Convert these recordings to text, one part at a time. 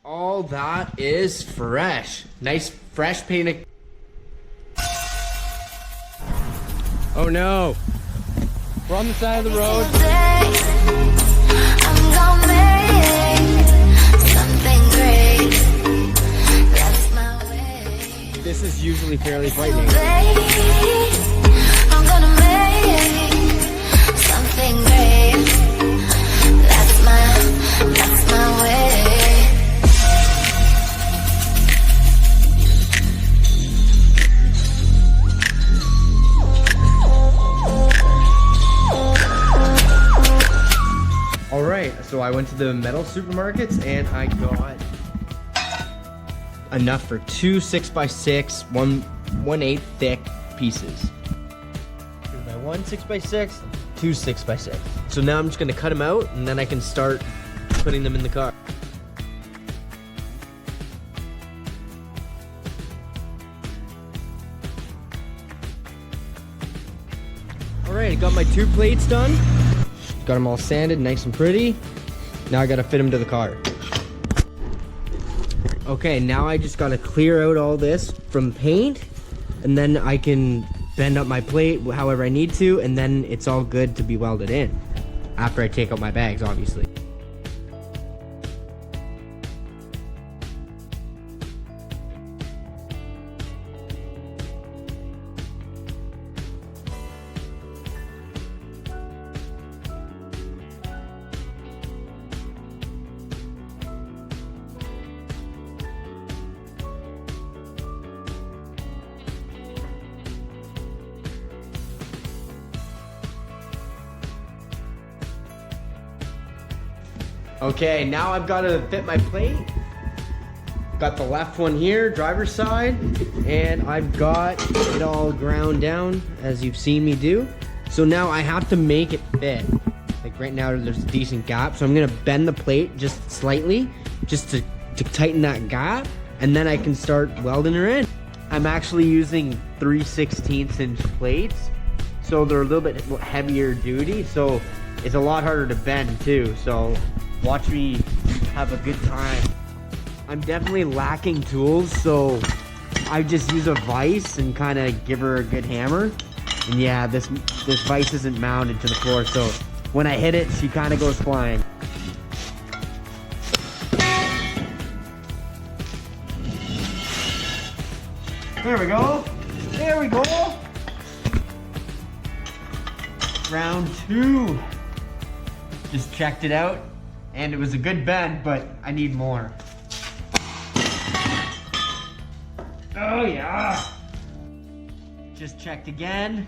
All that is fresh. Nice fresh painted. Oh no. We're on the side of the road. This is usually fairly frightening. I'm gonna make something great. That's my way. Alright, so I went to the metal supermarkets and I got enough for two 6x6, 1/8 thick pieces. By one 6x6, two 6x6. So now I'm just gonna cut them out and then I can start putting them in the car. Alright, I got my two plates done. Got them all sanded, nice and pretty. Now I gotta fit them to the car. Okay, now I just gotta clear out all this from paint, and then I can bend up my plate however I need to, and then it's all good to be welded in. After I take out my bags, obviously. Okay, now I've got to fit my plate. Got the left one here, driver's side, and I've got it all ground down as you've seen me do. So now I have to make it fit. Like right now there's a decent gap, so I'm gonna bend the plate just slightly, just to tighten that gap, and then I can start welding her in. I'm actually using 3/16 inch plates, so they're a little bit heavier duty, so it's a lot harder to bend too, so watch me have a good time. I'm definitely lacking tools, so I just use a vise and kind of give her a good hammer. And yeah, this vise isn't mounted to the floor, so when I hit it, she kind of goes flying. There we go. There we go. Round two. Just checked it out. And it was a good bend, but I need more. Oh yeah! Just checked again.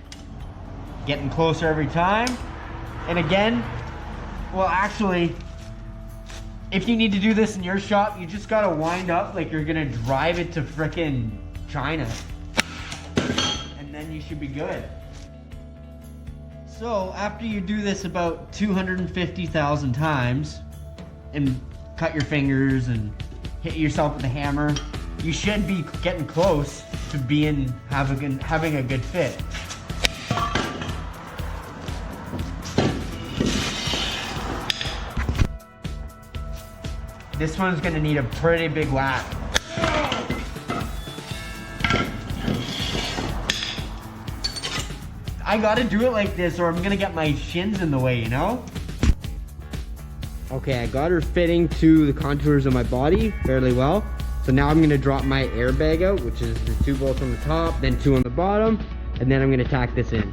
Getting closer every time. And again, well actually, if you need to do this in your shop, you just gotta wind up like you're gonna drive it to frickin' China. And then you should be good. So after you do this about 250,000 times, and cut your fingers and hit yourself with a hammer, you should be getting close to having a good fit. This one's gonna need a pretty big whack. I gotta do it like this or I'm gonna get my shins in the way, you know? Okay, I got her fitting to the contours of my body fairly well. So now I'm gonna drop my airbag out, which is the 2 bolts on the top, then 2 on the bottom, and then I'm gonna tack this in.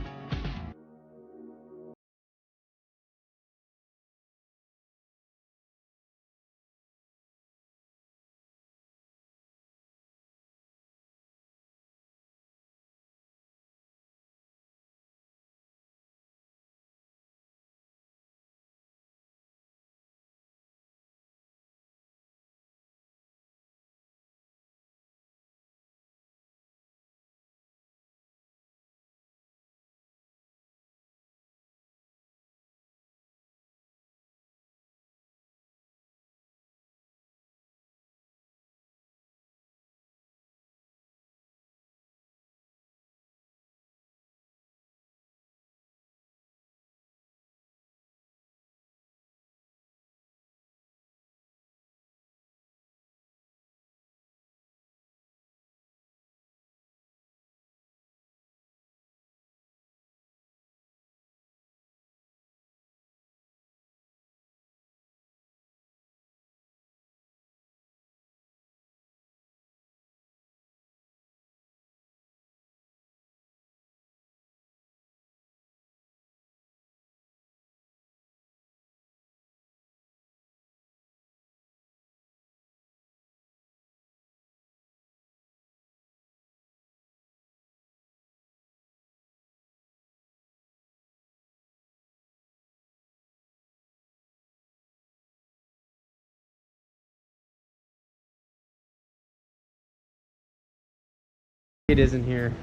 It isn't here.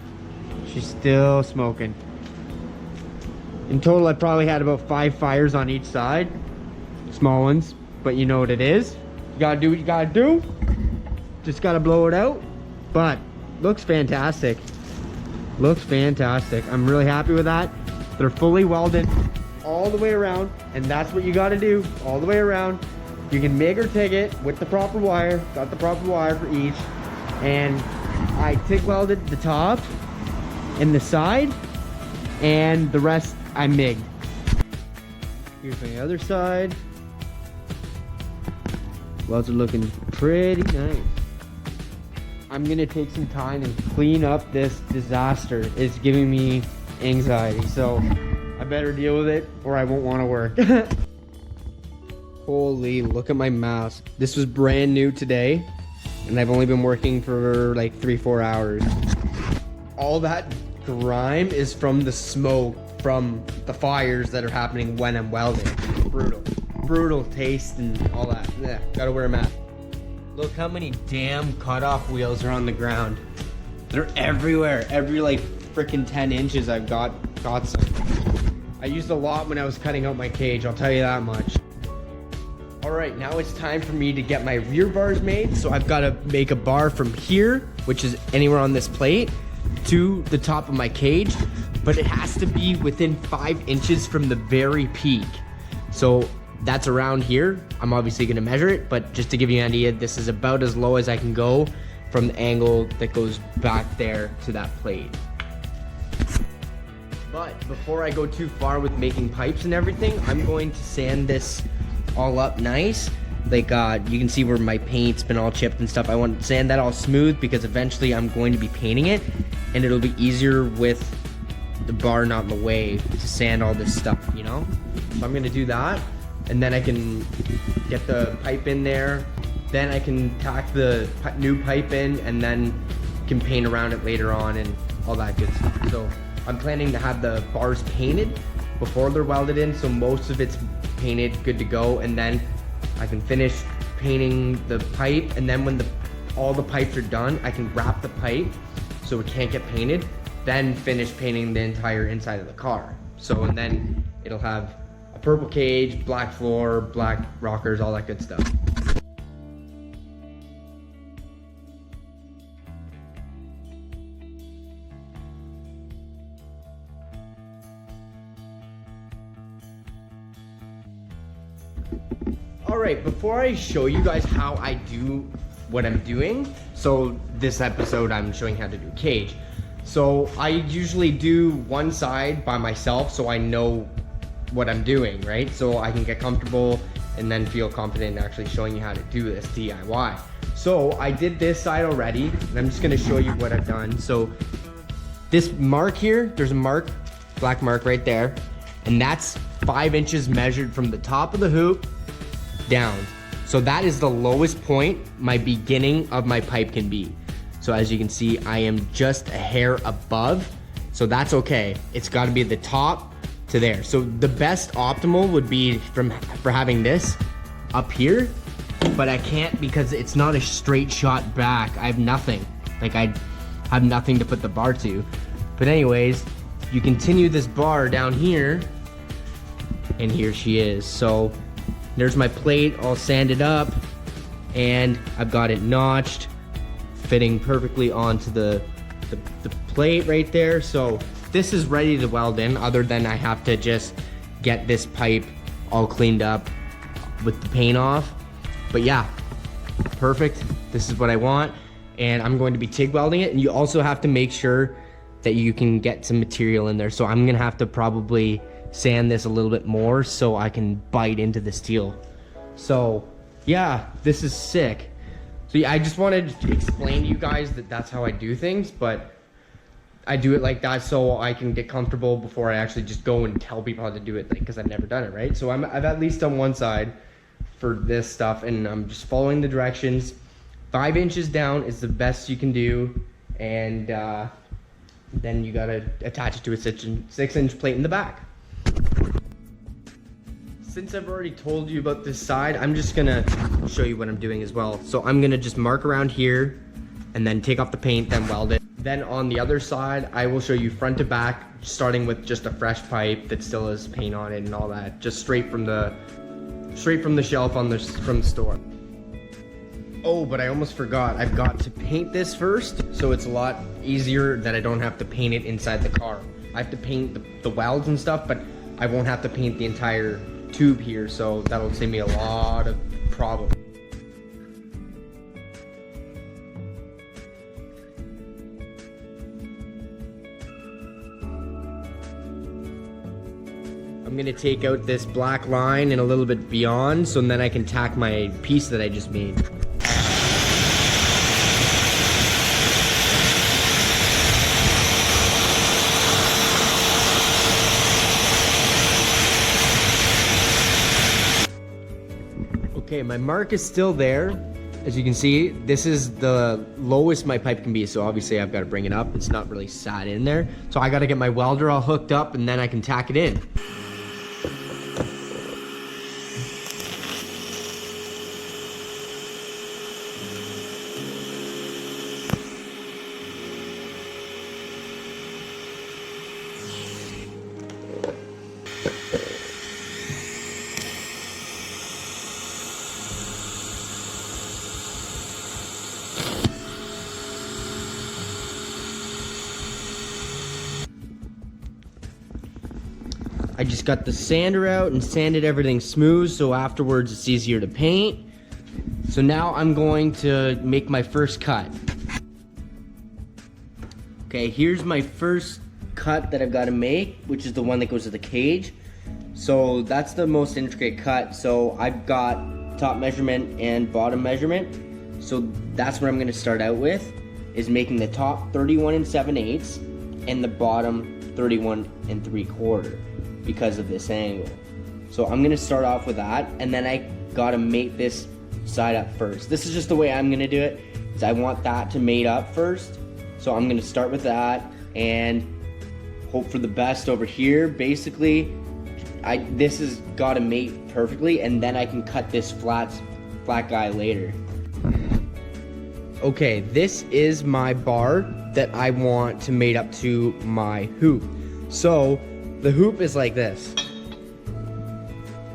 She's still smoking. In total, I probably had about 5 fires on each side. Small ones, but you know what it is. You gotta do what you gotta do. Just gotta blow it out. But looks fantastic. Looks fantastic. I'm really happy with that. They're fully welded all the way around, and that's what you gotta do all the way around. You can make or TIG it with the proper wire. Got the proper wire for each. And I TIG welded the top and the side, and the rest I MIG'd. Here's my other side. Welds are looking pretty nice. I'm gonna take some time and clean up this disaster. It's giving me anxiety, so I better deal with it or I won't want to work. Holy, look at my mask. This was brand new today, and I've only been working for like 3-4 hours. All that grime is from the smoke from the fires that are happening when I'm welding. Brutal taste and all that. Yeah, gotta wear a mask. Look how many damn cutoff wheels are on the ground. They're everywhere. Every like freaking 10 inches I've got some. I used a lot when I was cutting out my cage, I'll tell you that much. All right, now it's time for me to get my rear bars made. So I've got to make a bar from here, which is anywhere on this plate, to the top of my cage, but it has to be within 5 inches from the very peak. So that's around here. I'm obviously gonna measure it, but just to give you an idea, this is about as low as I can go from the angle that goes back there to that plate. But before I go too far with making pipes and everything, I'm going to sand this all up nice. Like you can see where my paint's been all chipped and stuff. I want to sand that all smooth because eventually I'm going to be painting it, and it'll be easier with the bar not in the way to sand all this stuff, you know? So I'm gonna do that, and then I can get the pipe in there. Then I can tack the new pipe in, and then can paint around it later on and all that good stuff. So I'm planning to have the bars painted before they're welded in, so most of it's painted, good to go, and then I can finish painting the pipe, and then when all the pipes are done, I can wrap the pipe so it can't get painted, then finish painting the entire inside of the car. So, and then it'll have a purple cage, black floor, black rockers, all that good stuff. Alright, before I show you guys how I do what I'm doing, so this episode I'm showing how to do cage. So I usually do one side by myself so I know what I'm doing, right? So I can get comfortable and then feel confident in actually showing you how to do this DIY. So I did this side already, and I'm just gonna show you what I've done. So this mark here, there's a mark, black mark right there, and that's 5 inches measured from the top of the hoop down. So that is the lowest point my beginning of my pipe can be. So as you can see, I am just a hair above, so that's okay. It's gotta be the top to there. So the best optimal would be for having this up here, but I can't because it's not a straight shot back. I have nothing. Like I have nothing to put the bar to. But anyways, you continue this bar down here, and here she is. So there's my plate all sanded up, and I've got it notched, fitting perfectly onto the plate right there. So this is ready to weld in, other than I have to just get this pipe all cleaned up with the paint off. But yeah, perfect. This is what I want, and I'm going to be TIG welding it. And you also have to make sure that you can get some material in there. So I'm gonna have to probably sand this a little bit more so I can bite into the steel. So yeah, this is sick. So yeah, I just wanted to explain to you guys that that's how I do things, but I do it like that so I can get comfortable before I actually just go and tell people how to do it, like, because I've never done it, right? So I've at least done one side for this stuff, and I'm just following the directions. 5 inches down is the best you can do, and then you gotta attach it to a 6-inch plate in the back. Since I've already told you about this side, I'm just gonna show you what I'm doing as well. So I'm gonna just mark around here and then take off the paint, then weld it. Then on the other side, I will show you front to back, starting with just a fresh pipe that still has paint on it and all that, just straight from the shelf from the store. Oh, but I almost forgot. I've got to paint this first, so it's a lot easier that I don't have to paint it inside the car. I have to paint the welds and stuff, but I won't have to paint the entire tube here, so that'll save me a lot of problems. I'm gonna take out this black line and a little bit beyond, so then I can tack my piece that I just made. Okay, my mark is still there. As you can see, this is the lowest my pipe can be, so obviously I've got to bring it up. It's not really sat in there. So I got to get my welder all hooked up and then I can tack it in. I just got the sander out and sanded everything smooth, so afterwards it's easier to paint. So now I'm going to make my first cut. Okay, here's my first cut that I've got to make, which is the one that goes to the cage. So that's the most intricate cut. So I've got top measurement and bottom measurement. So that's what I'm going to start out with, is making the top 31 7/8 and the bottom 31 3/4. Because of this angle. So I'm gonna start off with that, and then I gotta mate this side up first. This is just the way I'm gonna do it, is I want that to mate up first. So I'm gonna start with that and hope for the best over here. Basically, this has gotta mate perfectly, and then I can cut this flat guy later. Okay, this is my bar that I want to mate up to my hoop. So the hoop is like this,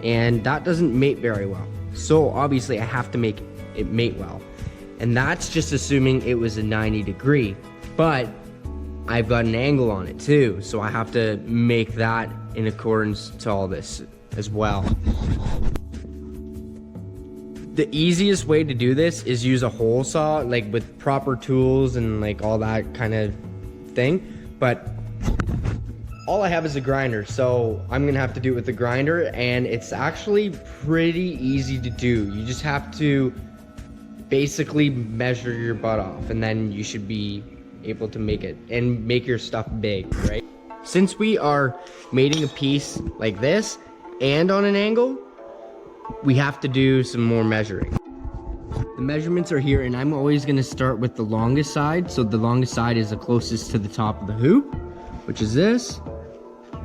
and that doesn't mate very well. So obviously I have to make it mate well. And that's just assuming it was a 90 degree, but I've got an angle on it too. So I have to make that in accordance to all this as well. The easiest way to do this is use a hole saw, like with proper tools and like all that kind of thing. But all I have is a grinder, so I'm gonna have to do it with the grinder, and it's actually pretty easy to do. You just have to basically measure your butt off, and then you should be able to make it and make your stuff big, right? Since we are mating a piece like this and on an angle, we have to do some more measuring. The measurements are here, and I'm always gonna start with the longest side. So the longest side is the closest to the top of the hoop, which is this.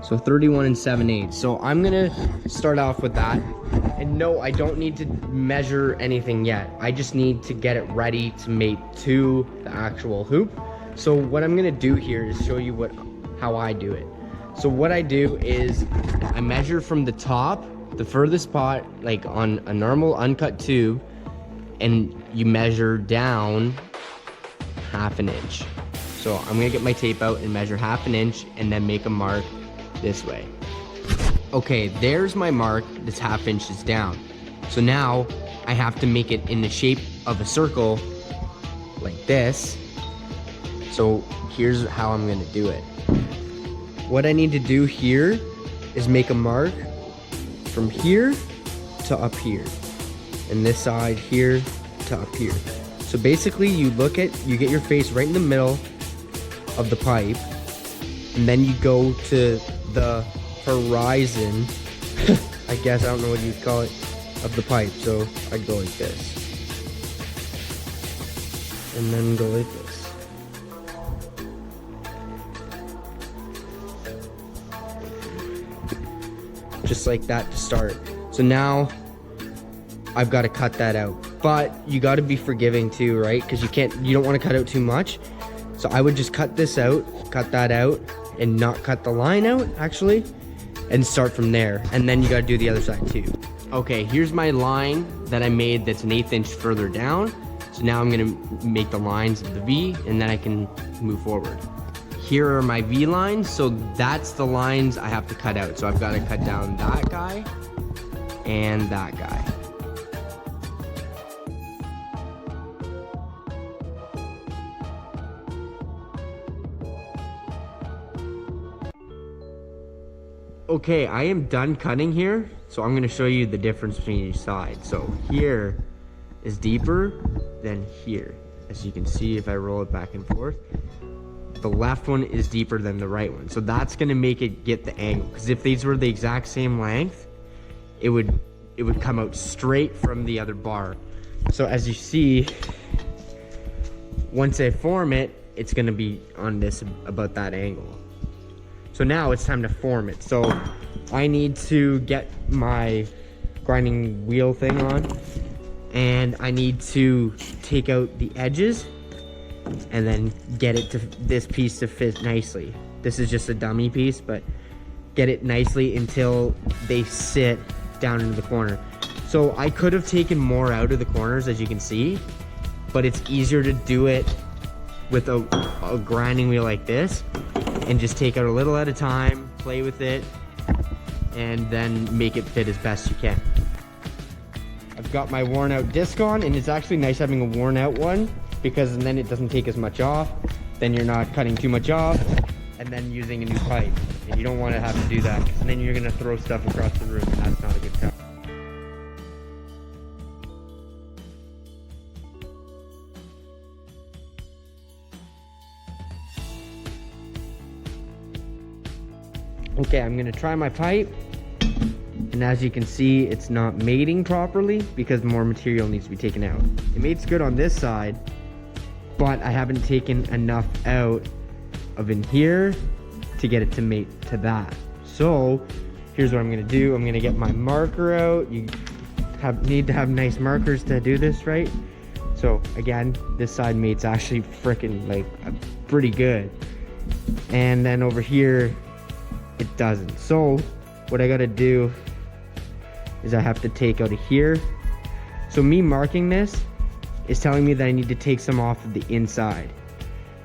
So 31 7/8. So I'm gonna start off with that. And no, I don't need to measure anything yet. I just need to get it ready to mate to the actual hoop. So what I'm gonna do here is show you how I do it. So what I do is I measure from the top, the furthest spot, like on a normal uncut tube, and you measure down 1/2 inch. So I'm gonna get my tape out and measure 1/2 inch and then make a mark this way. Okay, there's my mark that's 1/2 inches down. So now I have to make it in the shape of a circle like this. So here's how I'm gonna do it. What I need to do here is make a mark from here to up here, and this side here to up here. So basically you get your face right in the middle of the pipe, and then you go to the horizon, I guess, I don't know what you'd call it, of the pipe. So I go like this, and then go like this. Just like that to start. So now I've got to cut that out, but you got to be forgiving too, right? Because you don't want to cut out too much. So I would just cut this out, cut that out, and not cut the line out, actually, and start from there. And then you gotta do the other side too. Okay, here's my line that I made that's an 1/8 inch further down. So now I'm gonna make the lines of the V, and then I can move forward. Here are my V lines, so that's the lines I have to cut out. So I've gotta cut down that guy and that guy. Okay, I am done cutting here, so I'm gonna show you the difference between each side. So here is deeper than here. As you can see, if I roll it back and forth, the left one is deeper than the right one. So that's gonna make it get the angle, because if these were the exact same length, it would come out straight from the other bar. So as you see, once I form it, it's gonna be on this, about that angle. So now it's time to form it. So I need to get my grinding wheel thing on, and I need to take out the edges and then get it to this piece to fit nicely. This is just a dummy piece, but get it nicely until they sit down into the corner. So I could have taken more out of the corners, as you can see, but it's easier to do it with a grinding wheel like this, and just take out a little at a time, play with it, and then make it fit as best you can. I've got my worn out disc on, and it's actually nice having a worn out one, because then it doesn't take as much off, then you're not cutting too much off, and then using a new pipe. And you don't want to have to do that, and then you're gonna throw stuff across the room, and that's not a good time. Okay, I'm gonna try my pipe, and as you can see, it's not mating properly because more material needs to be taken out. It mates good on this side, but I haven't taken enough out of in here to get it to mate to that. So here's what I'm gonna do. I'm gonna get my marker out. You need to have nice markers to do this, right? So again, this side mates actually freaking like pretty good, and then over here it doesn't. So what I gotta do is I have to take out of here. So me marking this is telling me that I need to take some off of the inside,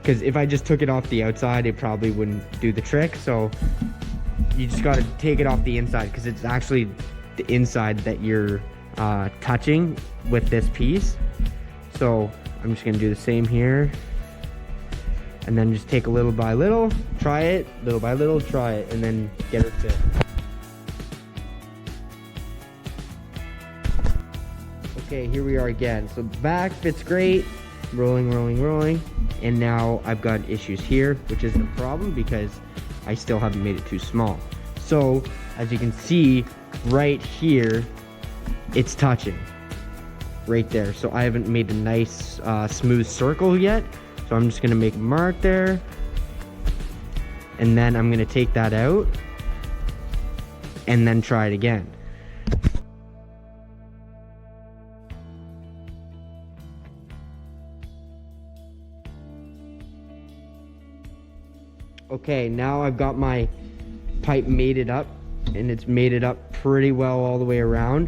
because if I just took it off the outside, it probably wouldn't do the trick. So you just gotta take it off the inside, because it's actually the inside that you're touching with this piece. So I'm just gonna do the same here, and then just take a little by little, try it, little by little, try it, and then get it fit. Okay, here we are again. So back fits great, rolling, rolling, rolling, and now I've got issues here, which isn't a problem because I still haven't made it too small. So as you can see right here, it's touching right there. So I haven't made a nice smooth circle yet. So I'm just gonna make a mark there, and then I'm gonna take that out and then try it again. Okay, now I've got my pipe mated up, and it's mated up pretty well all the way around.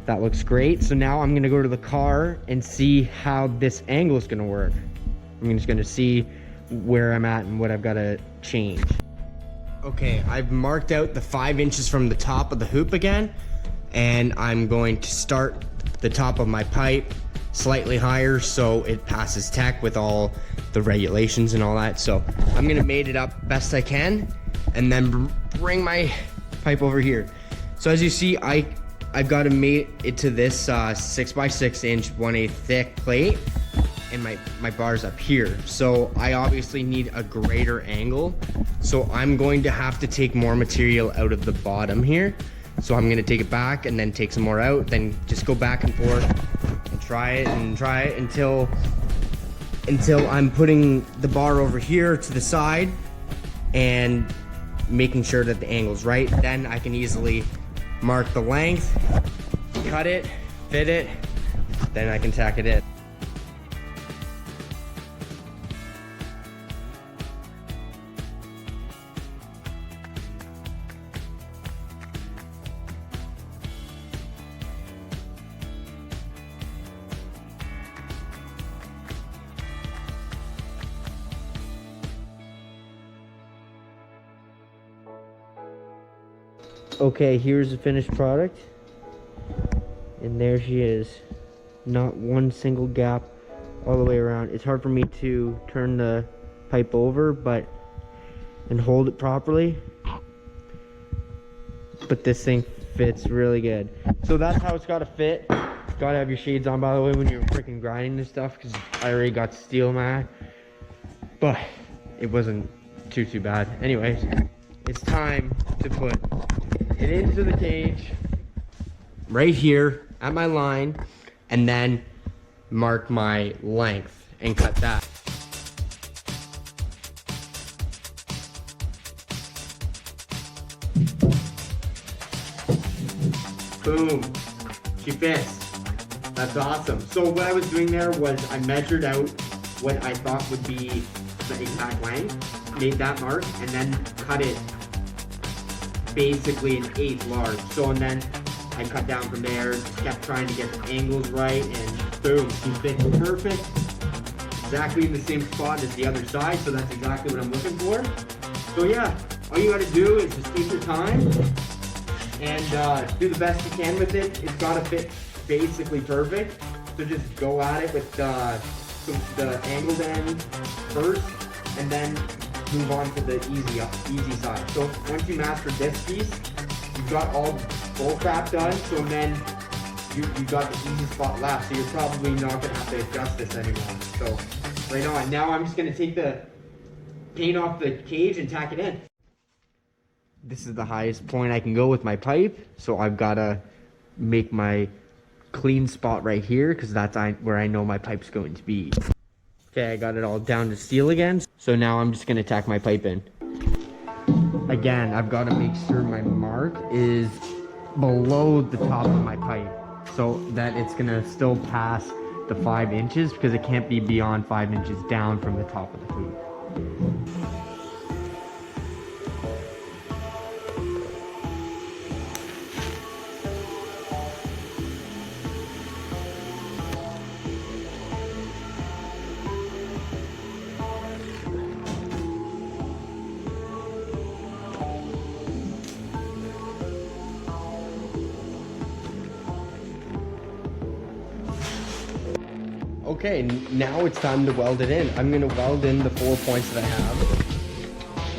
That looks great. So now I'm gonna go to the car and see how this angle is gonna work. I'm just gonna see where I'm at and what I've gotta change. Okay, I've marked out the 5 inches from the top of the hoop again, and I'm going to start the top of my pipe slightly higher so it passes tech with all the regulations and all that. So I'm gonna mate it up best I can, and then bring my pipe over here. So as you see, I've got to mate it to this 6x6 inch 1/8 thick plate, and my bar's up here. So I obviously need a greater angle. So I'm going to have to take more material out of the bottom here. So I'm gonna take it back and then take some more out, then just go back and forth and try it until I'm putting the bar over here to the side and making sure that the angle's right. Then I can easily mark the length, cut it, fit it, then I can tack it in. Okay, here's the finished product. And there she is. Not one single gap all the way around. It's hard for me to turn the pipe over and hold it properly. But this thing fits really good. So that's how it's gotta fit. Gotta have your shades on, by the way, when you're freaking grinding this stuff, because I already got steel mat. But it wasn't too bad. Anyways, it's time to put it into the cage right here at my line, and then mark my length and cut that. Boom, she fits. That's awesome. So what I was doing there was I measured out what I thought would be the exact length, made that mark, and then cut it basically an 1/8 large. So, and then I cut down from there, kept trying to get the angles right, and boom, she fits perfect. Exactly in the same spot as the other side, so that's exactly what I'm looking for. So yeah, all you gotta do is just take your time and do the best you can with it. It's gotta fit basically perfect. So just go at it with the angled end first, and then move on to the easy side. So once you master this piece, you've got all both wrap done. So then you got the easy spot left. So you're probably not gonna have to adjust this anymore. So right on. Now I'm just gonna take the paint off the cage and tack it in. This is the highest point I can go with my pipe. So I've gotta make my clean spot right here, because that's where I know my pipe's going to be. Okay, I got it all down to steel again. So now I'm just gonna tack my pipe in. Again, I've got to make sure my mark is below the top of my pipe, so that it's gonna still pass the 5 inches, because it can't be beyond 5 inches down from the top of the hoop. Okay, now it's time to weld it in. I'm gonna weld in the 4 points that I have,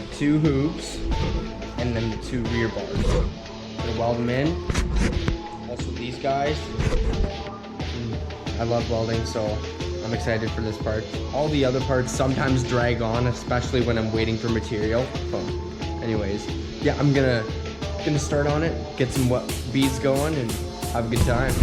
the 2 hoops, and then the 2 rear bars. I'm gonna weld them in. Also these guys. I love welding, so I'm excited for this part. All the other parts sometimes drag on, especially when I'm waiting for material. So anyways, yeah, I'm gonna start on it, get some beads going, and have a good time.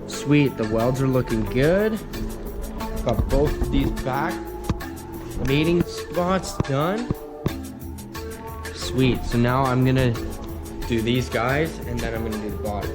Sweet, the welds are looking good. Got both of these back mating spots done. Sweet, so now I'm gonna do these guys, and then I'm gonna do the bottom.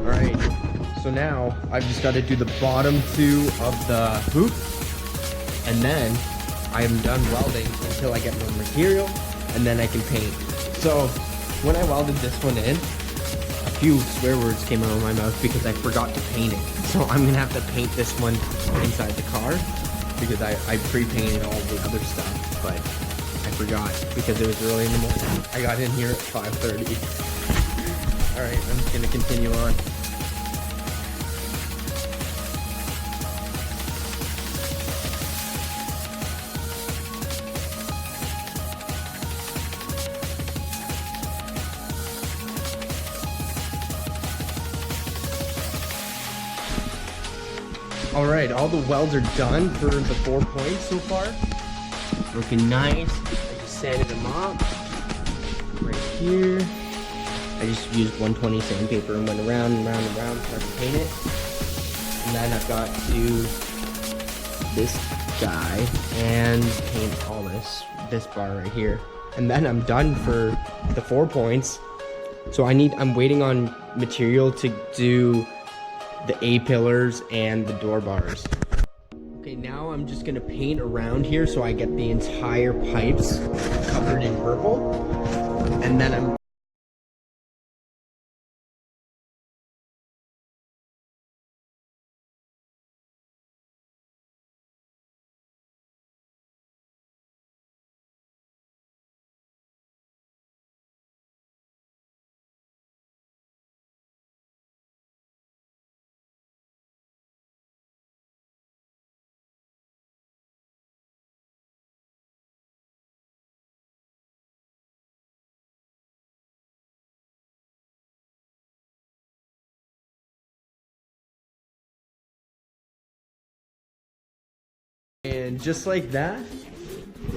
Alright, so now I've just got to do the bottom 2 of the hoop, and then I am done welding until I get more material, and then I can paint. So when I welded this one in, a few swear words came out of my mouth because I forgot to paint it. So I'm gonna have to paint this one inside the car, because I pre-painted all the other stuff, but I forgot because it was early in the morning. I got in here at 5:30. Alright, I'm just gonna continue on. All right, all the welds are done for the 4 points so far. Looking nice. I just sanded them up right here. I just used 120 sandpaper and went around and around and around, start to paint it. And then I've got to do this guy and paint all this bar right here. And then I'm done for the 4 points. So I'm waiting on material to do the A-pillars and the door bars. Okay, now I'm just gonna paint around here so I get the entire pipes covered in purple. And then I'm and just like that,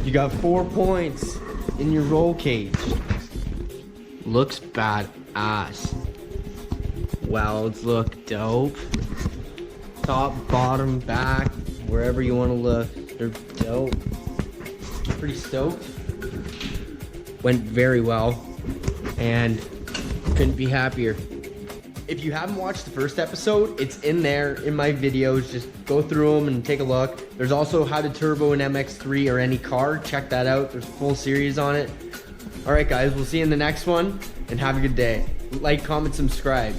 you got 4 points in your roll cage. Looks badass. Welds look dope. Top, bottom, back, wherever you want to look, they're dope. Pretty stoked. Went very well, and couldn't be happier. If you haven't watched the first episode, it's in there in my videos. Just go through them and take a look. There's also how to turbo an MX-3 or any car. Check that out. There's a full series on it. All right, guys, we'll see you in the next one, and have a good day. Like, comment, subscribe.